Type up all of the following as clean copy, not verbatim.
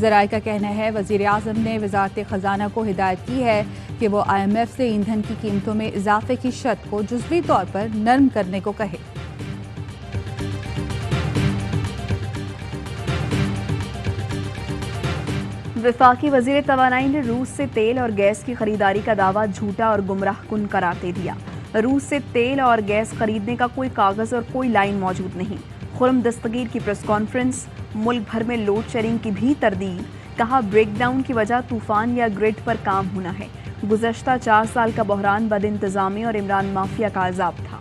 ذرائع کا کہنا ہے وزیر اعظم نے وزارت خزانہ کو ہدایت کی ہے کہ وہ IMF سے ایندھن کی قیمتوں میں اضافے کی شرط کو جزوی طور پر نرم کرنے کو کہے۔ وفاقی وزیر توانائی نے روس سے تیل اور گیس کی خریداری کا دعویٰ جھوٹا اور گمراہ کن قرار دے دیا۔ روس سے تیل اور گیس خریدنے کا کوئی کاغذ اور کوئی لائن موجود نہیں۔ خرم دستگیر کی پریس کانفرنس، ملک بھر میں لوڈ شیڈنگ کی بھی تردید، کہا بریک ڈاؤن کی وجہ طوفان یا گرڈ پر کام ہونا ہے۔ گزشتہ 4 سال کا بحران بد انتظامی اور عمران مافیا کا عذاب تھا۔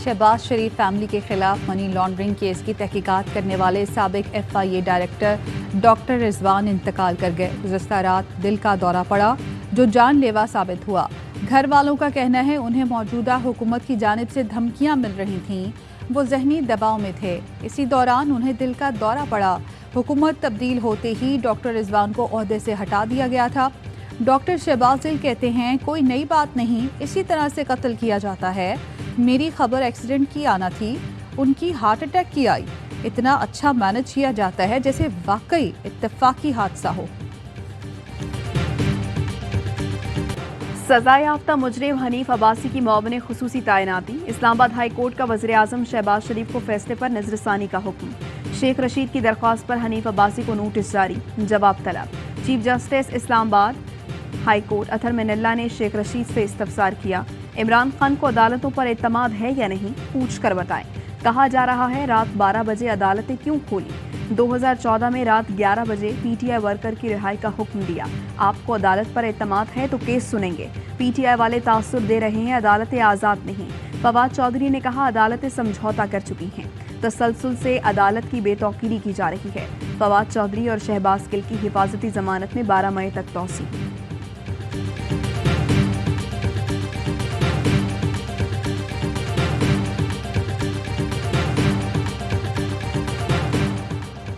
شہباز شریف فیملی کے خلاف منی لانڈرنگ کیس کی تحقیقات کرنے والے سابق FIA ڈائریکٹر ڈاکٹر رضوان انتقال کر گئے۔ گزشتہ رات دل کا دورہ پڑا جو جان لیوا ثابت ہوا۔ گھر والوں کا کہنا ہے انہیں موجودہ حکومت کی جانب سے دھمکیاں مل رہی تھیں، وہ ذہنی دباؤ میں تھے، اسی دوران انہیں دل کا دورہ پڑا۔ حکومت تبدیل ہوتے ہی ڈاکٹر رضوان کو عہدے سے ہٹا دیا گیا تھا۔ ڈاکٹر شہباز دل کہتے ہیں کوئی نئی بات نہیں، اسی طرح سے قتل کیا جاتا ہے۔ میری خبر ایکسیڈنٹ کی آنا تھی، ان کی ہارٹ اٹیک کی آئی۔ اتنا اچھا مینج کیا جاتا ہے جیسے واقعی اتفاقی حادثہ ہو۔ سزا یافتہ مجرم حنیف عباسی کی معاون خصوصی تعیناتی۔ اسلام آباد ہائی کورٹ کا وزیر اعظم شہباز شریف کو فیصلے پر نظر ثانی کا حکم۔ شیخ رشید کی درخواست پر حنیف عباسی کو نوٹس جاری، جواب طلب۔ چیف جسٹس اسلام آباد ہائی کورٹ اطہر من اللہ نے شیخ رشید سے استفسار کیا، عمران خان کو عدالتوں پر اعتماد ہے یا نہیں، پوچھ کر بتائیں۔ کہا جا رہا ہے رات 12 بجے عدالتیں کیوں کھولی؟ 2014 میں رات 11 بجے PTI ورکر کی رہائی کا حکم دیا۔ آپ کو عدالت پر اعتماد ہے تو کیس سنیں گے۔ PTI والے تاثر دے رہے ہیں، عدالتیں آزاد نہیں۔ فواد چودھری نے کہا عدالتیں سمجھوتا کر چکی ہیں، تسلسل سے عدالت کی بے توقیری کی جا رہی ہے۔ فواد چودھری اور شہباز گل کی حفاظتی ضمانت میں 12 مئی تک توسیع۔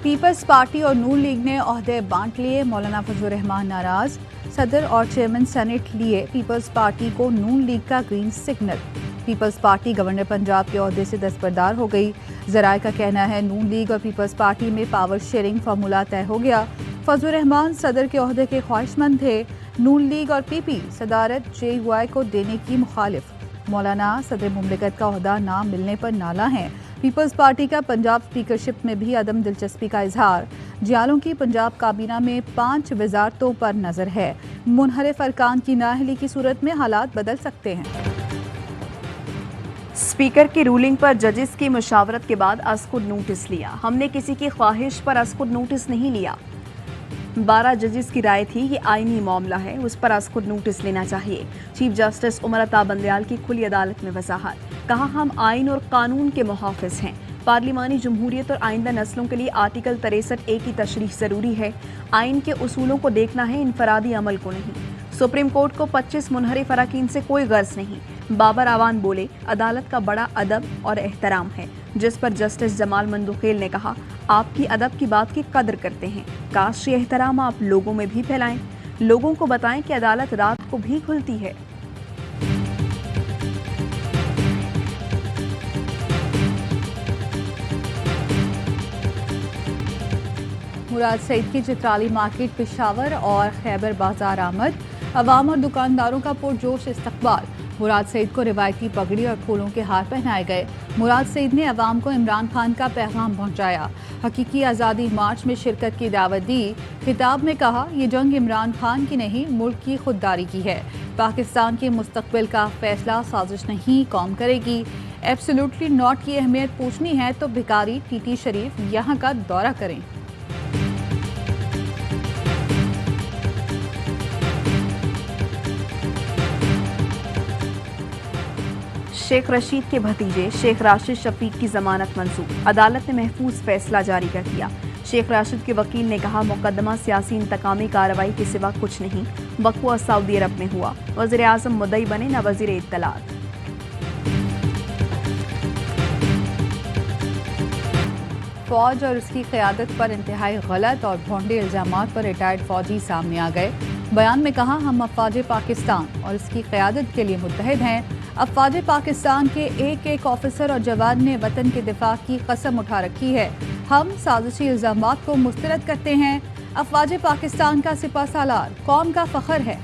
پیپلز پارٹی اور نون لیگ نے عہدے بانٹ لیے، مولانا فضل الرحمان ناراض، صدر اور چیئرمین سینٹ لیے پیپلز پارٹی کو نون لیگ کا green signal. Peoples party governor Punjab کے عہدے سے دستبردار ہو گئی۔ ذرائع کا کہنا ہے نون لیگ اور پیپلز پارٹی میں پاور شیئرنگ فارمولہ طے ہو گیا۔ فضل الرحمان صدر کے عہدے کے خواہش مند تھے، نون لیگ اور PP صدارت JUI کو دینے کی مخالف۔ مولانا صدر مملکت کا عہدہ نہ ملنے پر نالاں ہیں۔ پیپلز پارٹی کا پنجاب اسپیکرشپ میں بھی عدم دلچسپی کا اظہار۔ جیالوں کی پنجاب کابینہ میں 5 وزارتوں پر نظر ہے۔ منحرف ارکان کی نااہلی کی صورت میں حالات بدل سکتے ہیں۔ اسپیکر کی رولنگ پر ججز کی مشاورت کے بعد از خود نوٹس لیا۔ ہم نے کسی کی خواہش پر از خود نوٹس نہیں لیا۔ 12 ججز کی رائے تھی یہ آئینی معاملہ ہے، اس پر از خود نوٹس لینا چاہیے۔ چیف جسٹس عمر عطا بندیال کی کھلی عدالت میں وضاحت۔ کہا ہم آئین اور قانون کے محافظ ہیں۔ پارلیمانی جمہوریت اور آئندہ نسلوں کے لیے آرٹیکل 63A کی تشریح ضروری ہے۔ آئین کے اصولوں کو دیکھنا ہے، انفرادی عمل کو نہیں۔ سپریم کورٹ کو 25 منحرف اراکین سے کوئی غرض نہیں۔ بابر اعوان بولے عدالت کا بڑا ادب اور احترام ہے، جس پر جسٹس جمال مندوخیل نے کہا آپ کی ادب کی بات کی قدر کرتے ہیں، کاش یہ احترام آپ لوگوں میں بھی پھیلائیں، لوگوں کو بتائیں کہ عدالت رات کو بھی کھلتی ہے۔ مراد سعید کی چترالی مارکیٹ پشاور اور خیبر بازار آمد، عوام اور دکانداروں کا پرجوش استقبال۔ مراد سعید کو روایتی پگڑی اور پھولوں کے ہار پہنائے گئے۔ مراد سعید نے عوام کو عمران خان کا پیغام پہنچایا، حقیقی آزادی مارچ میں شرکت کی دعوت دی۔ خطاب میں کہا یہ جنگ عمران خان کی نہیں، ملک کی خودداری کی ہے۔ پاکستان کے مستقبل کا فیصلہ سازش نہیں قوم کرے گی۔ ایبسلیوٹلی ناٹ کی اہمیت پوچھنی ہے تو بھکاری TT شریف یہاں کا دورہ کریں۔ شیخ رشید کے بھتیجے شیخ راشد شفیق کی ضمانت منظور، عدالت نے محفوظ فیصلہ جاری کر دیا۔ شیخ راشد کے وکیل نے کہا مقدمہ سیاسی انتقامی کارروائی کے سوا کچھ نہیں، وقوع سعودی عرب میں ہوا، وزیر اعظم مدعی بنے نہ وزیر اطلاعات۔ فوج اور اس کی قیادت پر انتہائی غلط اور بھونڈے الزامات پر ریٹائرڈ فوجی سامنے آ گئے۔ بیان میں کہا ہم افواج پاکستان اور اس کی قیادت کے لیے متحد ہیں، افواج پاکستان کے ایک آفیسر اور جوان نے وطن کے دفاع کی قسم اٹھا رکھی ہے. ہم سازشی الزامات کو مسترد کرتے ہیں. افواج پاکستان کا سپہ سالار قوم کا فخر ہے.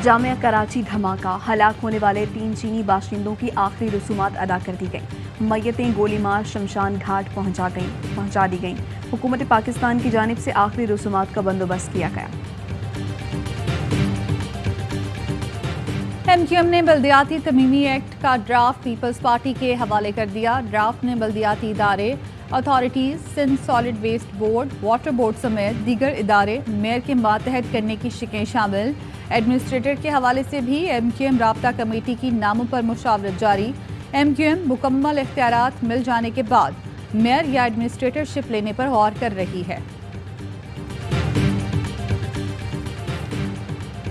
جامعہ کراچی دھماکہ، ہلاک ہونے والے 3 چینی باشندوں کی آخری رسومات ادا کر دی گئیں. میتیں گولی مار شمشان گھاٹ پہنچا دی گئیں. حکومت پاکستان کی جانب سے آخری رسومات کا بندوبست کیا گیا. ایم کیو ایم نے بلدیاتی ترمیمی ایکٹ کا ڈرافٹ پیپلز پارٹی کے حوالے کر دیا. ڈرافٹ میں بلدیاتی ادارے، authorities, Sindh solid waste board, water board سمیت دیگر ادارے میئر کے ماتحت کرنے کی شقیں شامل. ایڈمنسٹریٹر کے حوالے سے بھی ایم کیو ایم رابطہ کمیٹی کی ناموں پر مشاورت جاری. ایم کیو ایم مکمل اختیارات مل جانے کے بعد میئر یا ایڈمنسٹریٹر شپ لینے پر غور کر رہی ہے.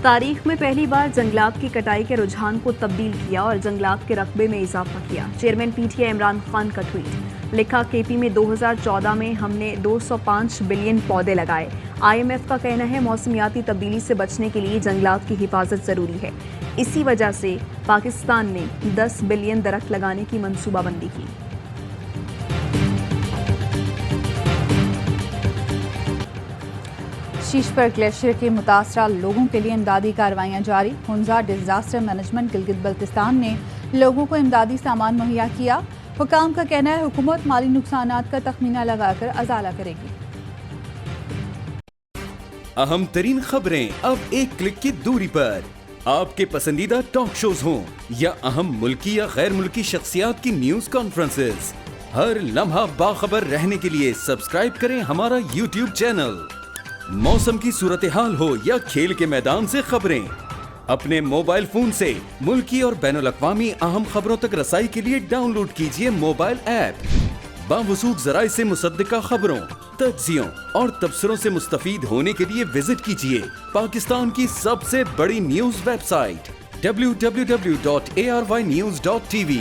تاریخ میں پہلی بار جنگلات کی کٹائی کے رجحان کو تبدیل کیا اور جنگلات کے رقبے میں اضافہ کیا. Chairman P T I Imran Khan کا ٹویٹ. لکھا، کے پی میں 2014 میں ہم نے 205 بلین پودے لگائے. آئی ایم ایف کا کہنا ہے موسمیاتی تبدیلی سے بچنے کے لیے جنگلات کی حفاظت ضروری ہے. اسی وجہ سے پاکستان نے 10 بلین درخت لگانے کی منصوبہ بندی کی. شیشپر گلیشیئر کے متاثرہ لوگوں کے لیے امدادی کارروائیاں جاری. ہنزا ڈیزاسٹر مینجمنٹ گلگت بلتستان نے لوگوں کو امدادی سامان مہیا کیا. حکام کا کہنا ہے حکومت مالی نقصانات کا تخمینہ لگا کر ازالہ کرے گی. اہم ترین خبریں اب ایک کلک کی دوری پر. آپ کے پسندیدہ ٹاک شوز ہوں یا اہم ملکی یا غیر ملکی شخصیات کی نیوز کانفرنسز، ہر لمحہ باخبر رہنے کے لیے سبسکرائب کریں ہمارا یوٹیوب چینل. موسم کی صورتحال ہو یا کھیل کے میدان سے خبریں، اپنے موبائل فون سے ملکی اور بین الاقوامی اہم خبروں تک رسائی کے لیے ڈاؤن لوڈ کیجیے موبائل ایپ. باوثوق ذرائع سے مصدقہ خبروں، تجزیوں اور تبصروں سے مستفید ہونے کے لیے وزٹ کیجیے پاکستان کی سب سے بڑی نیوز ویب سائٹ www.arYnews.tv.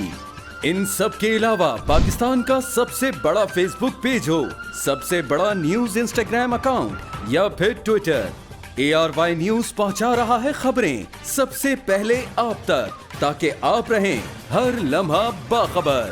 ان سب کے علاوہ پاکستان کا سب سے بڑا فیس بک پیج ہو، سب سے بڑا نیوز انسٹاگرام اکاؤنٹ یا پھر ٹویٹر، ARY نیوز پہنچا رہا ہے خبریں سب سے پہلے آپ تک، تاکہ آپ رہیں ہر لمحہ باخبر.